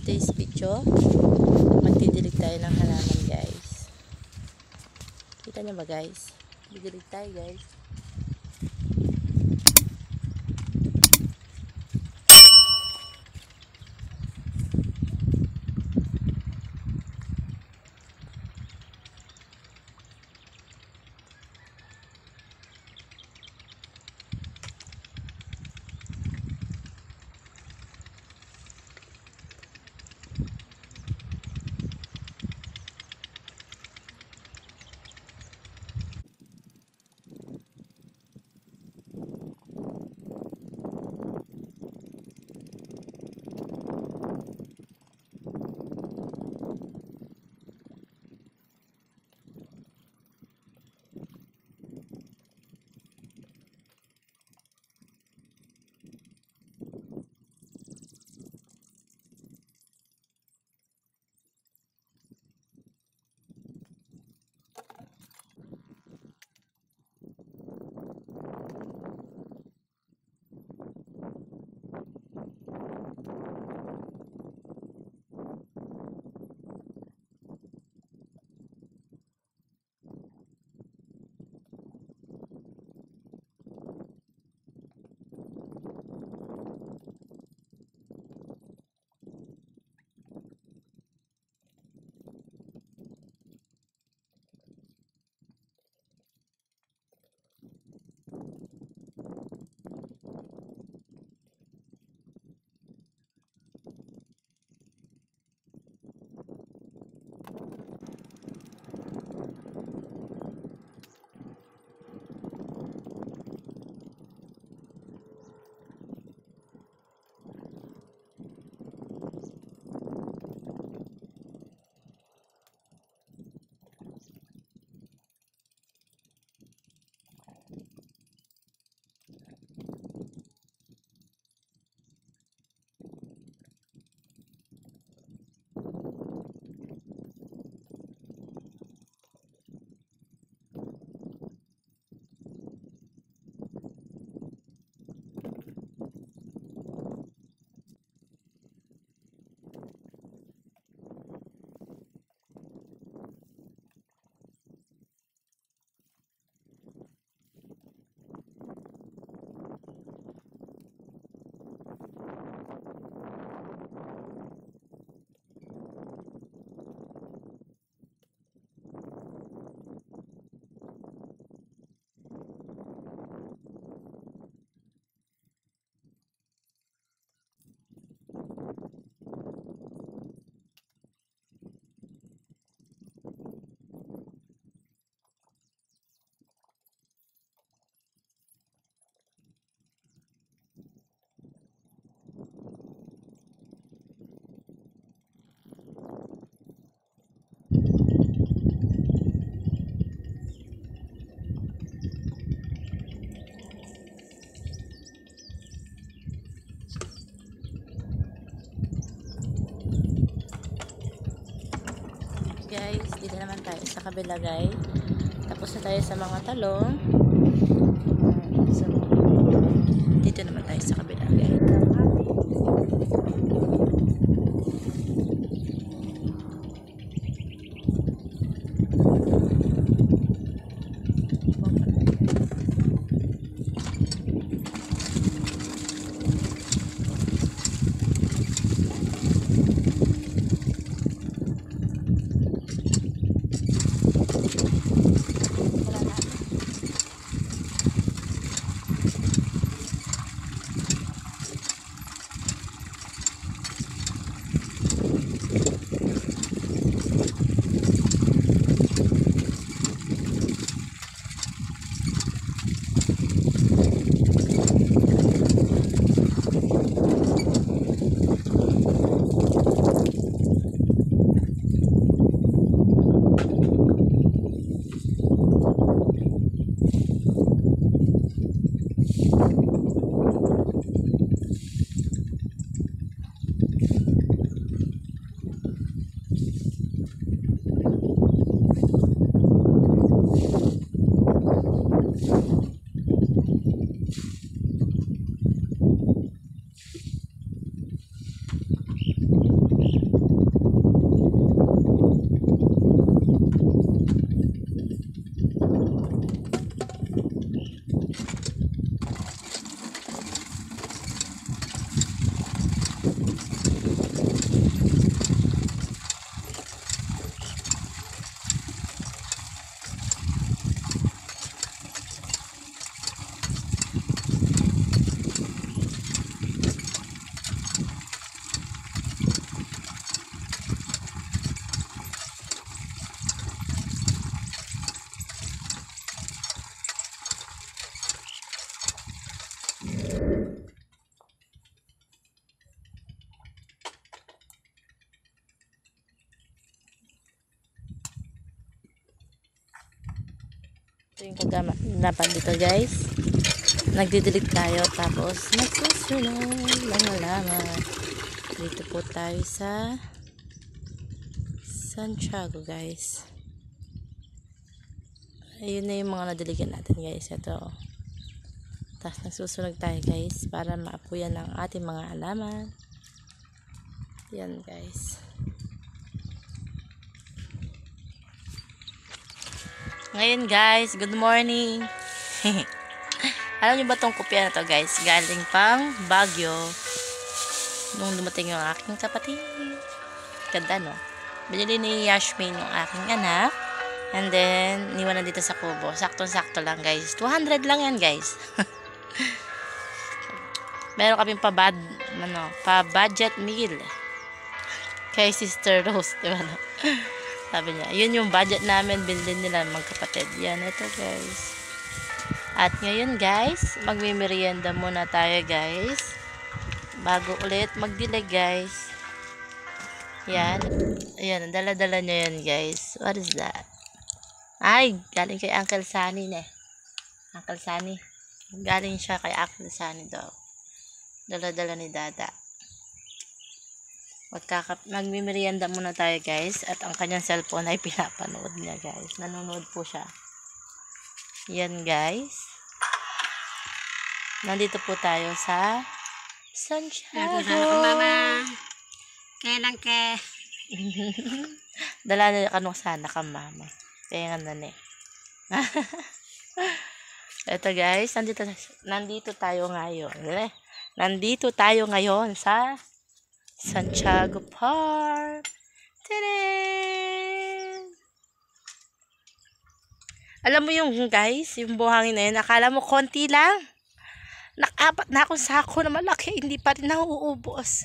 today's video, magdidilig tayo ng halaman, guys. Kita niyo ba, guys? Didilig tayo, guys. Guys, dito naman tayo sa kabila, guys. Tapos na tayo sa mga talong. So, dito naman tayo sa kabila, guys. Ito yung kaganapan dito guys. Nagdidilig tayo tapos nagsusunod ng halaman. Dito po tayo sa Santiago guys. Ayun na yung mga nadiligan natin guys. Ito. Tapos nagsusunog tayo guys para maapuyan ang ating mga halaman. Yan guys. Ngayon guys, good morning. Alam niyo ba tong kopya na to guys? Galing pang Baguio. Nung dumating yung aking kapatid. Ganda no? Binili ni Yashmin yung aking anak. And then, niwan na dito sa kubo. Sakto-sakto lang guys. 200 lang yan guys. Meron kaming pa-budget meal. Kay Sister Rose. Diba no? Sabi niya, yun yung budget namin. Bilhin nila magkapatid. Yan, ito guys. At ngayon guys, magmimerienda muna tayo guys. Bago ulit magdilig guys. Yan. Ayan, dala-dala nyo yan guys. What is that? Ay, galing kay Uncle Sunny ne. Uncle Sunny. Galing siya kay Uncle Sunny daw. Dala-dala ni Dada. Magmimerienda muna tayo guys. At ang kanyang cellphone ay pinapanood niya guys. Nanonood po siya. Yan guys. Nandito po tayo sa Santiago. Mama. Kailan ke? Dala na kanong sana ka mama. Kaya nga na Ito guys, nandito tayo ngayon. Nandito tayo ngayon sa Santiago Park. Tadaan! Alam mo yung guys, yung buhangin na yun, akala mo konti lang. Nakapat na akong sako na malaki, hindi pa rin nauubos.